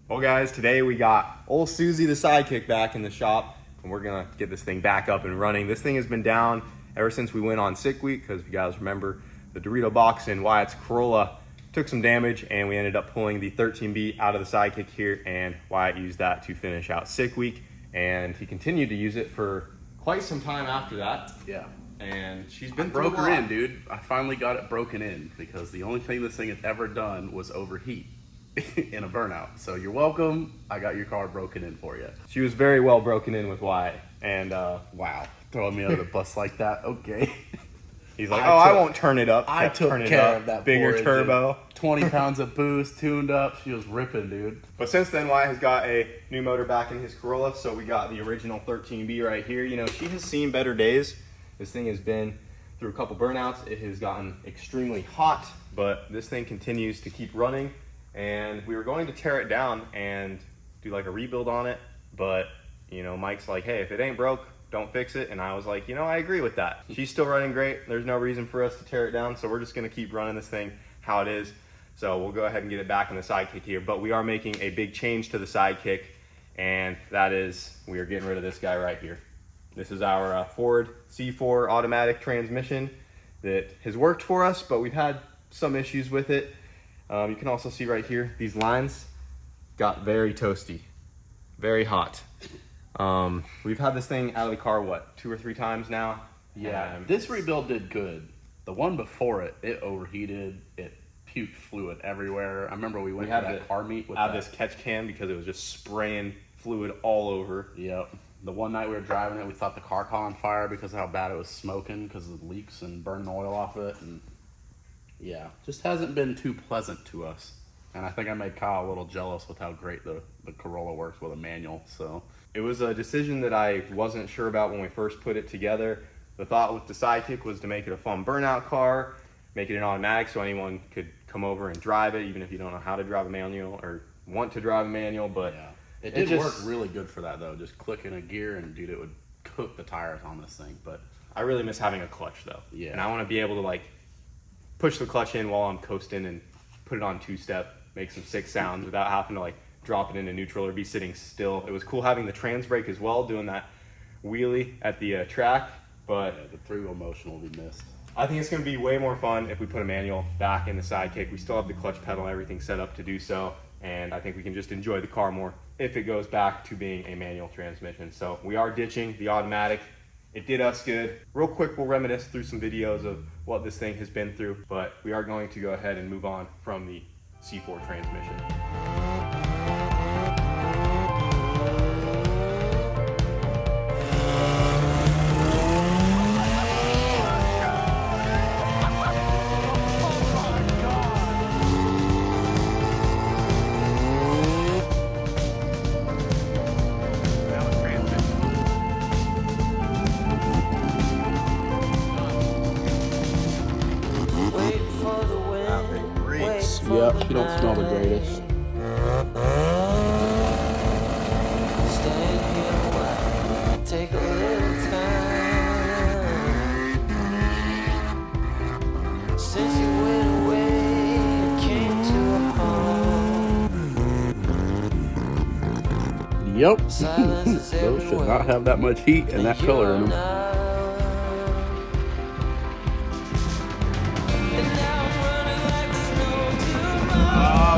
Well guys, today we got old Susie the Sidekick back in the shop, and we're gonna get this thing back up and running. This thing has been down ever since we went on sick week, because if you guys remember, the Dorito box in Wyatt's Corolla took some damage, and we ended up pulling the 13B out of the Sidekick here, and Wyatt used that to finish out sick week, and he continued to use it for quite some time after that. Yeah. And she's been broke her in, dude. I finally got it broken in because the only thing this thing had ever done was overheat in a burnout. So you're welcome. I got your car broken in for you. She was very well broken in with Wyatt, and wow, throwing me under the bus like that. Okay. He's like, I won't turn it up. I took care of that bigger turbo. 20 pounds of boost, tuned up. She was ripping, dude. But since then, Wyatt has got a new motor back in his Corolla, so we got the original 13B right here. You know, she has seen better days. This thing has been through a couple burnouts. It has gotten extremely hot, but this thing continues to keep running. And we were going to tear it down and do like a rebuild on it, but you know, Mike's like, hey, if it ain't broke, don't fix it. And I was like, you know, I agree with that. She's still running great. There's no reason for us to tear it down, so we're just gonna keep running this thing how it is. So we'll go ahead and get it back in the Sidekick here, but we are making a big change to the Sidekick, and that is, we are getting rid of this guy right here. This is our Ford C4 automatic transmission that has worked for us, but we've had some issues with it. You can also see right here, these lines got very toasty, very hot. We've had this thing out of the car, what, 2 or 3 times now? Yeah, this rebuild did good. The one before it, it overheated, it puked fluid everywhere. I remember we went to that car meet with out of this catch can because it was just spraying fluid all over. Yep. The one night we were driving it, we thought the car caught on fire because of how bad it was smoking because of the leaks and burning oil off it. And yeah, just hasn't been too pleasant to us. And I think I made Kyle a little jealous with how great the Corolla works with a manual. So it was a decision that I wasn't sure about when we first put it together. The thought with the Sidekick was to make it a fun burnout car, make it an automatic so anyone could come over and drive it, even if you don't know how to drive a manual or want to drive a manual. But yeah, it did work really good for that though. Just clicking a gear and dude, it would cook the tires on this thing. But I really miss having a clutch though. Yeah. And I want to be able to like push the clutch in while I'm coasting and put it on 2-step, make some sick sounds without having to like drop it into neutral or be sitting still. It was cool having the trans brake as well, doing that wheelie at the track, but yeah, the 3-wheel motion will be missed. I think it's going to be way more fun if we put a manual back in the Sidekick. We still have the clutch pedal and everything set up to do so, and I think we can just enjoy the car more if it goes back to being a manual transmission. So we are ditching the automatic. It did us good. Real quick, we'll reminisce through some videos of what this thing has been through, but we are going to go ahead and move on from the C4 transmission. Yep, she don't smell the greatest. Take a little time. Since you went away and came to a home. Yep. Those should not have that much heat and that color in them.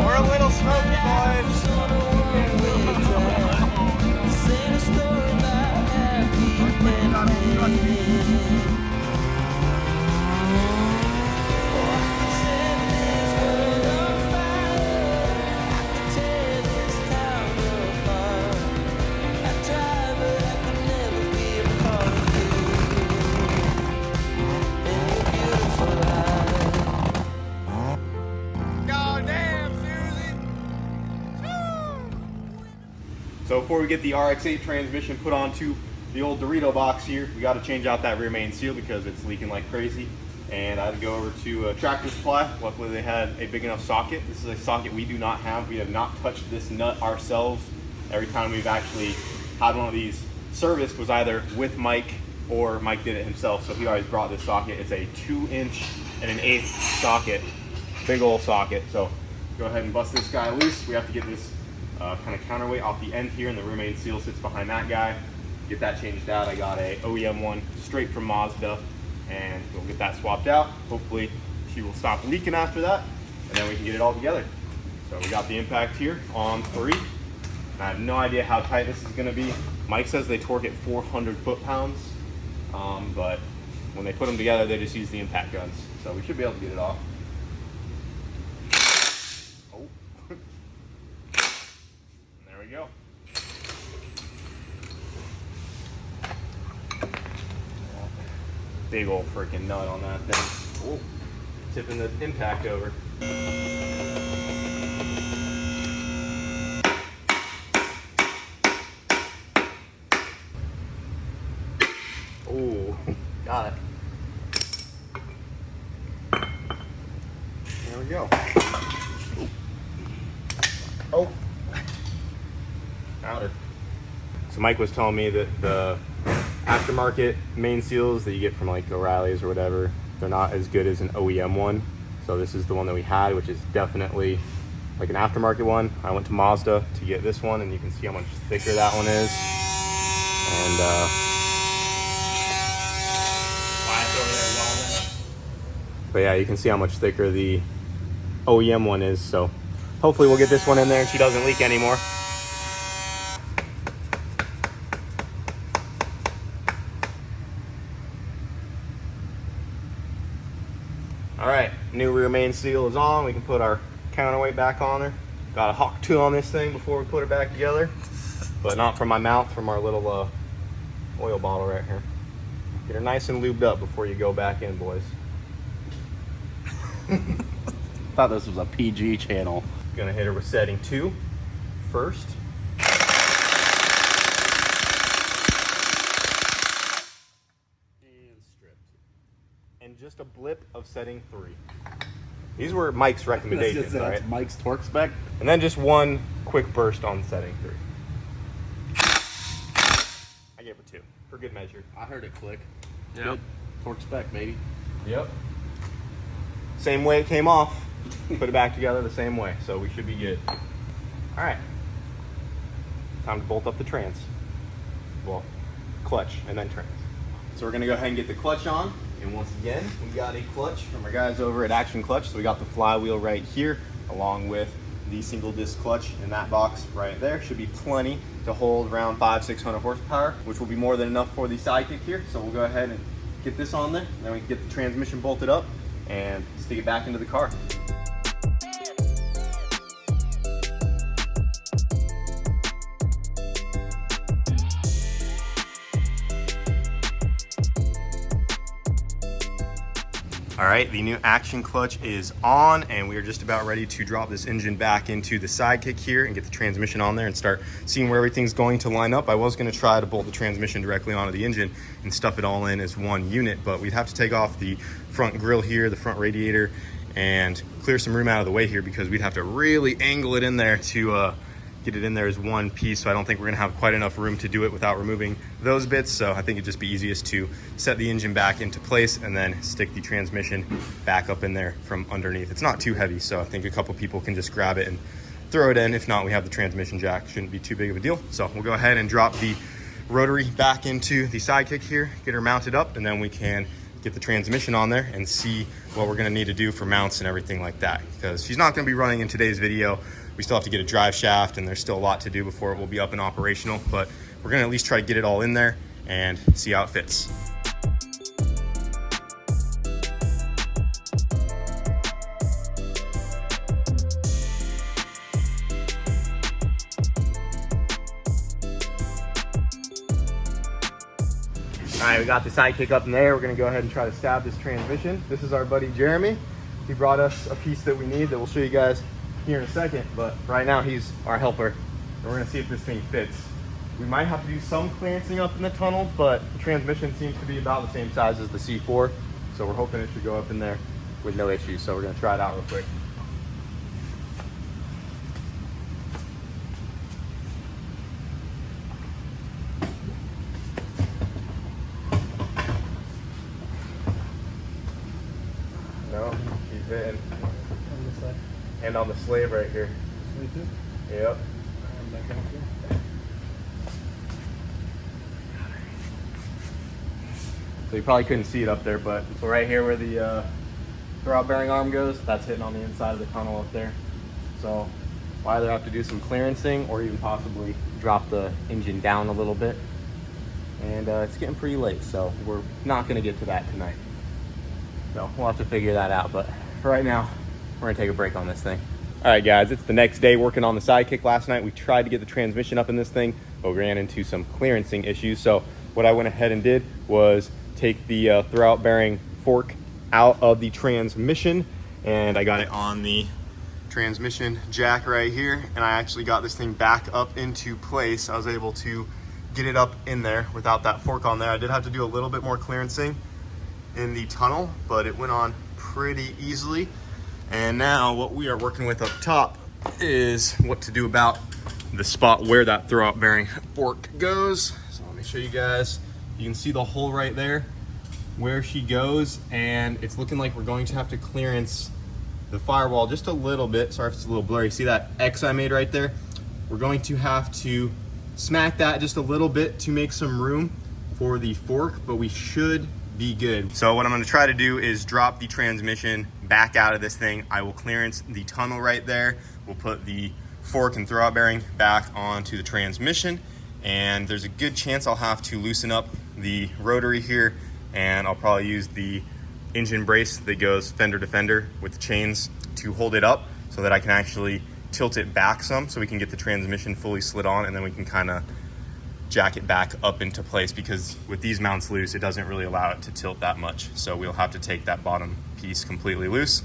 We're a little smoky, boys. So before we get the RX-8 transmission put onto the old Dorito box here, we got to change out that rear main seal because it's leaking like crazy. And I had to go over to Tractor Supply. Luckily they had a big enough socket. This is a socket we do not have. We have not touched this nut ourselves. Every time we've actually had one of these serviced was either with Mike or Mike did it himself. So he always brought this socket. It's a 2-inch and 1/8 socket, big old socket. So go ahead and bust this guy loose. We have to get this kind of counterweight off the end here, and the rear main seal sits behind that guy. Get that changed out. I got a OEM one straight from Mazda, and we'll get that swapped out. Hopefully she will stop leaking after that, and then we can get it all together. So we got the impact here on 3. I have no idea how tight this is going to be. Mike says they torque at 400 foot-pounds, but when they put them together, they just use the impact guns. So we should be able to get it off. Oh. There we go. Big old freaking nut on that thing. Oh. Tipping the impact over. Oh, got it. There we go. Oh, got her. So Mike was telling me that the aftermarket main seals that you get from like O'Reilly's or whatever, they're not as good as an OEM one. So this is the one that we had, which is definitely like an aftermarket one. I went to Mazda to get this one, and you can see how much thicker that one is. And but yeah, you can see how much thicker the OEM one is. So hopefully we'll get this one in there and she doesn't leak anymore. All right, new rear main seal is on. We can put our counterweight back on her. Got a hawk tool on this thing before we put her back together, but not from my mouth, from our little oil bottle right here. Get her nice and lubed up before you go back in, boys. Thought this was a PG channel. Gonna hit her with setting 2 first. And stripped. And just a blip of setting 3. These were Mike's recommendations, That's right? Mike's torque spec. And then just one quick burst on setting 3. I gave her 2 for good measure. I heard it click. Yep. Good. Torque spec, baby. Yep. Same way it came off. Put it back together the same way, so we should be good. All right. Time to bolt up the trans. Well, clutch and then trans. So we're gonna go ahead and get the clutch on. And once again, we got a clutch from our guys over at Action Clutch. So we got the flywheel right here, along with the single disc clutch in that box right there. Should be plenty to hold around 500-600 horsepower, which will be more than enough for the Sidekick here. So we'll go ahead and get this on there. Then we can get the transmission bolted up and stick it back into the car. All right, the new Action Clutch is on, and we are just about ready to drop this engine back into the Sidekick here and get the transmission on there and start seeing where everything's going to line up. I was gonna try to bolt the transmission directly onto the engine and stuff it all in as one unit, but we'd have to take off the front grille here, the front radiator, and clear some room out of the way here because we'd have to really angle it in there to get it in there as one piece. So I don't think we're gonna have quite enough room to do it without removing those bits. So I think it'd just be easiest to set the engine back into place and then stick the transmission back up in there from underneath. It's not too heavy, so I think a couple people can just grab it and throw it in. If not, we have the transmission jack. Shouldn't be too big of a deal. So we'll go ahead and drop the rotary back into the Sidekick here, get her mounted up, and then we can get the transmission on there and see what we're gonna need to do for mounts and everything like that. Because she's not gonna be running in today's video. We still have to get a drive shaft, and there's still a lot to do before it will be up and operational, but we're gonna at least try to get it all in there and see how it fits. All right, we got the Sidekick up in there. We're gonna go ahead and try to stab this transmission. This is our buddy Jeremy. He brought us a piece that we need that we'll show you guys here in a second, but right now he's our helper, and we're gonna see if this thing fits. We might have to do some clancing up in the tunnel, but the transmission seems to be about the same size as the C4, so we're hoping it should go up in there with no issues. So we're gonna try it out real quick. No, he's hitting. On this side. And on the slave right here. Me too. Yep. So you probably couldn't see it up there, but so right here where the throwout bearing arm goes, that's hitting on the inside of the tunnel up there. So we'll either have to do some clearancing or even possibly drop the engine down a little bit. And it's getting pretty late, so we're not gonna get to that tonight. So we'll have to figure that out, but for right now, we're gonna take a break on this thing. All right, guys, it's the next day working on the Sidekick. Last night, we tried to get the transmission up in this thing, but we ran into some clearancing issues. So what I went ahead and did was take the throwout bearing fork out of the transmission, and I got it on the transmission jack right here, and I actually got this thing back up into place. I was able to get it up in there without that fork on there. I did have to do a little bit more clearancing in the tunnel, but it went on pretty easily. And now what we are working with up top is what to do about the spot where that throwout bearing fork goes. So let me show you guys. You can see the hole right there where she goes, and it's looking like we're going to have to clearance the firewall just a little bit. Sorry if it's a little blurry. See that X I made right there? We're going to have to smack that just a little bit to make some room for the fork, but we should be good. So what I'm going to try to do is drop the transmission back out of this thing. I will clearance the tunnel right there. We'll put the fork and throwout bearing back onto the transmission, and there's a good chance I'll have to loosen up the rotary here, and I'll probably use the engine brace that goes fender to fender with the chains to hold it up so that I can actually tilt it back some so we can get the transmission fully slid on, and then we can kind of jack it back up into place, because with these mounts loose, it doesn't really allow it to tilt that much. So we'll have to take that bottom piece completely loose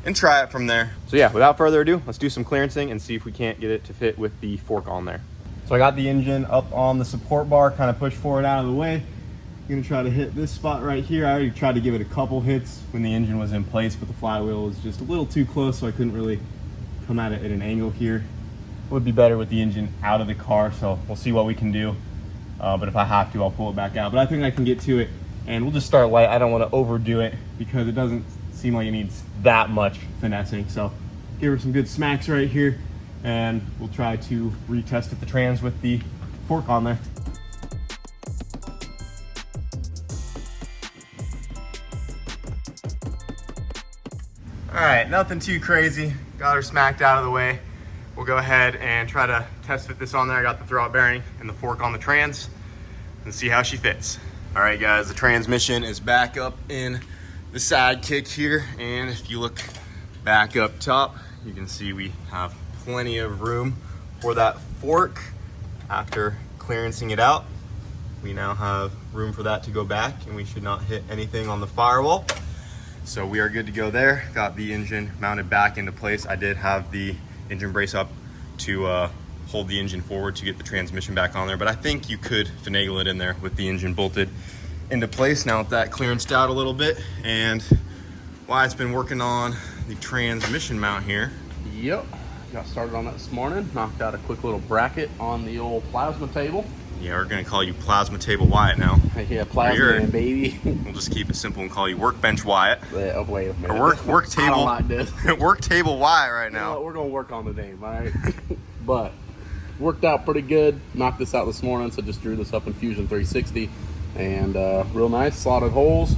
and try it from there. So yeah, without further ado, let's do some clearancing and see if we can't get it to fit with the fork on there. So I got the engine up on the support bar, kind of pushed forward out of the way. I'm gonna try to hit this spot right here. I already tried to give it a couple hits when the engine was in place, but the flywheel was just a little too close, so I couldn't really come at it at an angle here. Would be better with the engine out of the car, so we'll see what we can do. But if I have to, I'll pull it back out. But I think I can get to it, and we'll just start light. I don't want to overdo it because it doesn't seem like it needs that much finessing. So give her some good smacks right here, and we'll try to retest at the trans with the fork on there. All right, nothing too crazy. Got her smacked out of the way. We'll go ahead and try to test fit this on there. I got the throwout bearing and the fork on the trans and see how she fits. All right, guys, the transmission is back up in the Sidekick here. And if you look back up top, you can see we have plenty of room for that fork. After clearancing it out, we now have room for that to go back, and we should not hit anything on the firewall. So we are good to go there. Got the engine mounted back into place. I did have the engine brace up to hold the engine forward to get the transmission back on there, but I think you could finagle it in there with the engine bolted into place. Now with that clearanced out a little bit, and Wyatt's been working on the transmission mount here. Yep, got started on that this morning. Knocked out a quick little bracket on the old plasma table. Yeah, we're gonna call you Plasma Table Wyatt now. Yeah, plasma man, baby. We'll just keep it simple and call you Workbench Wyatt. Yeah, oh, wait a minute. Or work table. I don't like this. Work Table Wyatt right now. You know, we're gonna work on the name, all right? But worked out pretty good. Knocked this out this morning, so just drew this up in Fusion 360, and real nice slotted holes,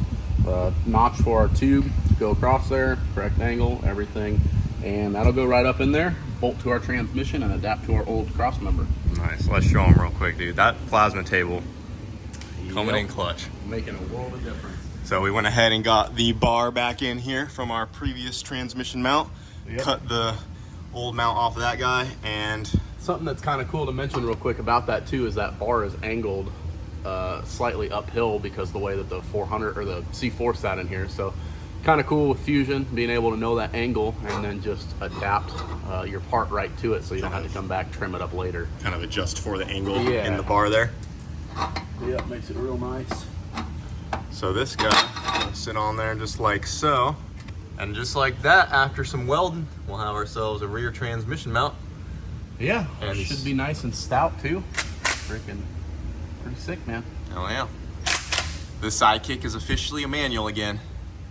notch for our tube to go across there, correct angle, everything, and that'll go right up in there, bolt to our transmission, and adapt to our old cross member. Nice. Let's show them real quick, dude. That plasma table coming in clutch, making a world of difference. So we went ahead and got the bar back in here from our previous transmission mount. Yep. Cut the old mount off of that guy, and something that's kind of cool to mention real quick about that too is that bar is angled slightly uphill because of the way that the 400 or the C4 sat in here. So kind of cool with Fusion being able to know that angle and then just adapt your part right to it, so you don't have to come back, trim it up later. Kind of adjust for the angle Yeah. in the bar there. Yep, makes it real nice. So this guy will sit on there just like so. And just like that, after some welding, we'll have ourselves a rear transmission mount. Yeah, and it should be nice and stout too. Freaking pretty sick, man. Oh yeah. The Sidekick is officially a manual again.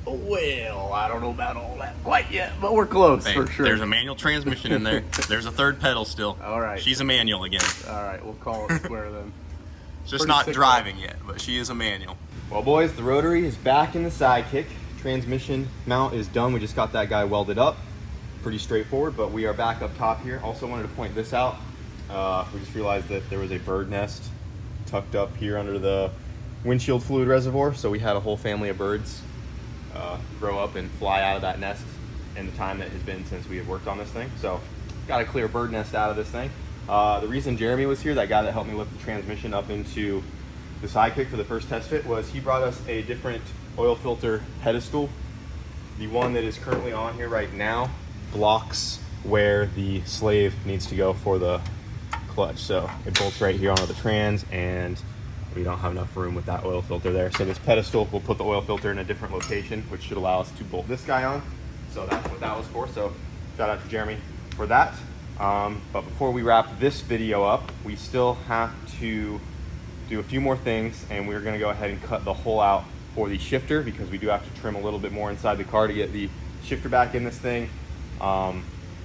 Well, I don't know about all that quite yet, but we're close Hey, for sure. there's a manual transmission in there. There's a third pedal still. All right. She's a manual again. All right, we'll call it square then. Just Pretty not sick, driving yet, but she is a manual. Well, boys, the rotary is back in the Sidekick. Transmission mount is done. We just got that guy welded up. Pretty straightforward, but we are back up top here. Also wanted to point this out. We just realized that there was a bird nest tucked up here under the windshield fluid reservoir. So we had a whole family of birds grow up and fly out of that nest in the time that has been since we have worked on this thing. So got to clear bird nest out of this thing. The reason Jeremy was here, that guy that helped me lift the transmission up into the Sidekick for the first test fit, was he brought us a different oil filter pedestal. The one that is currently on here right now blocks where the slave needs to go for the clutch. So it bolts right here onto the trans, and we don't have enough room with that oil filter there. So this pedestal will put the oil filter in a different location, which should allow us to bolt this guy on. So that's what that was for. So shout out to Jeremy for that. But before we wrap this video up, we still have to do a few more things, and we're gonna go ahead and cut the hole out for the shifter, because we do have to trim a little bit more inside the car to get the shifter back in this thing. And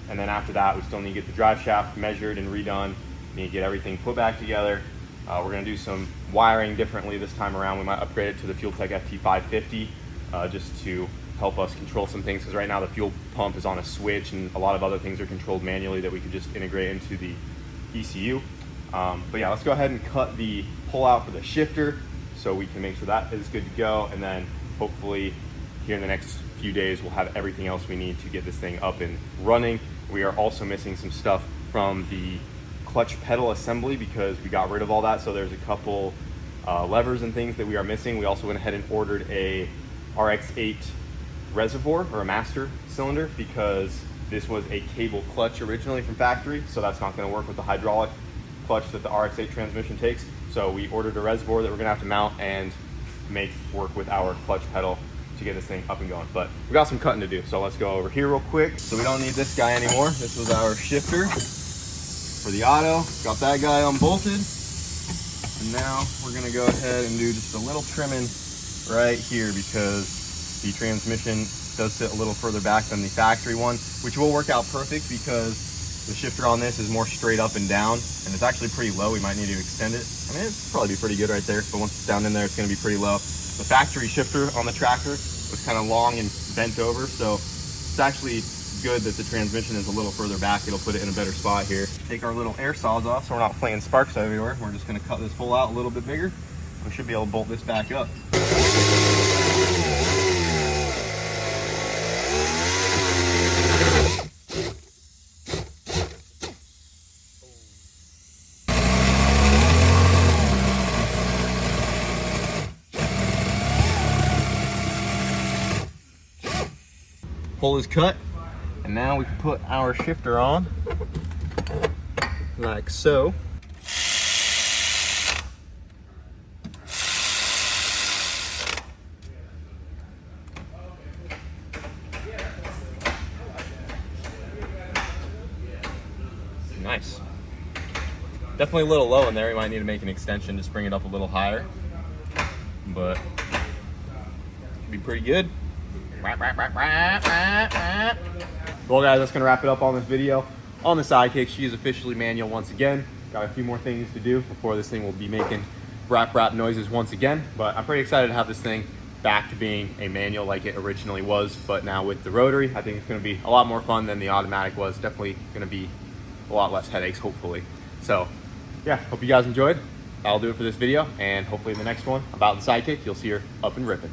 then after that, we still need to get the drive shaft measured and redone. Need to get everything put back together. We're gonna do some wiring differently this time around. We might upgrade it to the FuelTech FT550 just to help us control some things, because right now the fuel pump is on a switch and a lot of other things are controlled manually that we could just integrate into the ECU. But yeah, let's go ahead and cut the pull out for the shifter so we can make sure that is good to go. And then hopefully here in the next few days, we'll have everything else we need to get this thing up and running. We are also missing some stuff from the clutch pedal assembly because we got rid of all that. So there's a couple levers and things that we are missing. We also went ahead and ordered a RX-8 reservoir or a master cylinder, because this was a cable clutch originally from factory. So that's not gonna work with the hydraulic clutch that the RX-8 transmission takes. So we ordered a reservoir that we're gonna have to mount and make work with our clutch pedal to get this thing up and going. But we got some cutting to do, so let's go over here real quick. So we don't need this guy anymore. This was our shifter for the auto. Got that guy unbolted. And now we're gonna go ahead and do just a little trimming right here, because the transmission does sit a little further back than the factory one, which will work out perfect because the shifter on this is more straight up and down, and it's actually pretty low. We might need to extend it. I mean, it'd probably be pretty good right there, but once it's down in there, it's gonna be pretty low. The factory shifter on the tractor was kind of long and bent over, so it's actually good that the transmission is a little further back. It'll put it in a better spot here. Take our little air saws off so we're not flaying sparks everywhere. We're just gonna cut this hole out a little bit bigger. We should be able to bolt this back up. Hole is cut, and now we can put our shifter on like so. Nice. Definitely a little low in there. We might need to make an extension, just bring it up a little higher, but should be pretty good. Well, guys, that's gonna wrap it up on this video on the Sidekick. She is officially manual once again. Got a few more things to do before this thing will be making rap noises once again, but I'm pretty excited to have this thing back to being a manual like it originally was, but now with the rotary. I think it's gonna be a lot more fun than the automatic was. Definitely gonna be a lot less headaches, hopefully. So yeah, hope you guys enjoyed. That'll do it for this video, and hopefully in the next one about the Sidekick, you'll see her up and ripping.